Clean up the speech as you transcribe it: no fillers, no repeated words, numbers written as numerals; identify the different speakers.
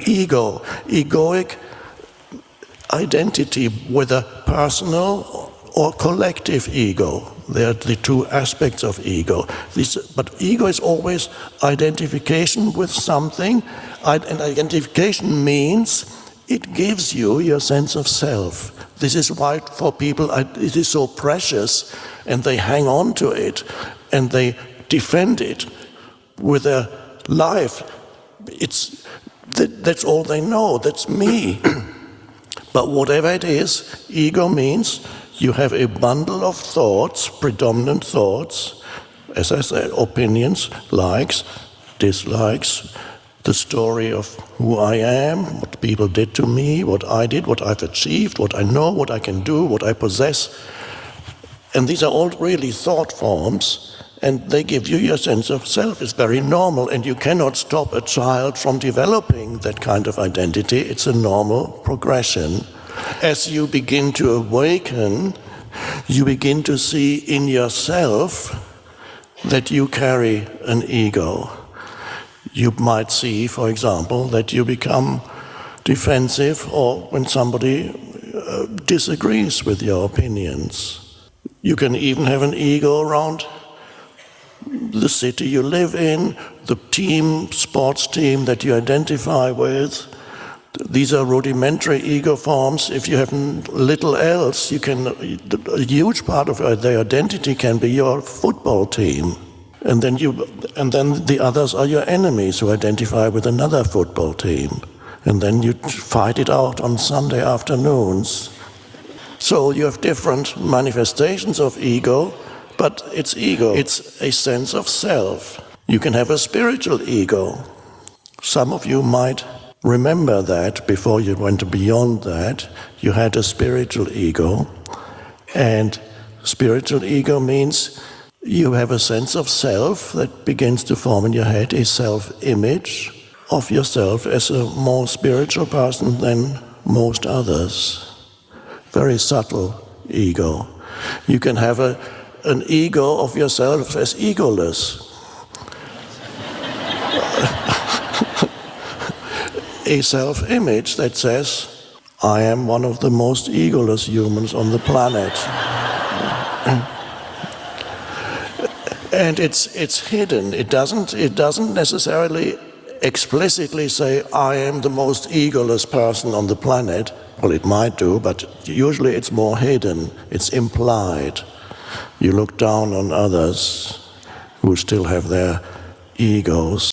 Speaker 1: ego, egoic identity, whether personal or collective ego. They are the two aspects of ego. But ego is always identification with something, and identification means it gives you your sense of self. This is why for people it is so precious, and they hang on to it, and they defend it with their life. That's all they know, that's me. But whatever it is, ego means you have a bundle of thoughts, predominant thoughts, as I said, opinions, likes, dislikes, the story of who I am, what people did to me, what I did, what I've achieved, what I know, what I can do, what I possess. And these are all really thought forms, and they give you your sense of self. It's very normal, and you cannot stop a child from developing that kind of identity. It's a normal progression. As you begin to awaken, you begin to see in yourself that you carry an ego. You might see, for example, that you become defensive or when somebody disagrees with your opinions. You can even have an ego around the city you live in, the team, sports team that you identify with. These are rudimentary ego forms. If you have little else, a huge part of their identity can be your football team. And then the others are your enemies who identify with another football team. And then you fight it out on Sunday afternoons. So you have different manifestations of ego, but it's ego. It's a sense of self. You can have a spiritual ego. Some of you might remember that before you went beyond that, you had a spiritual ego. And spiritual ego means you have a sense of self that begins to form in your head, a self-image of yourself as a more spiritual person than most others. Very subtle ego. You can have an ego of yourself as egoless. A self-image that says, I am one of the most egoless humans on the planet. And it's hidden. It doesn't necessarily explicitly say, I am the most egoless person on the planet. Well, it might do, but usually it's more hidden. It's implied. You look down on others who still have their egos.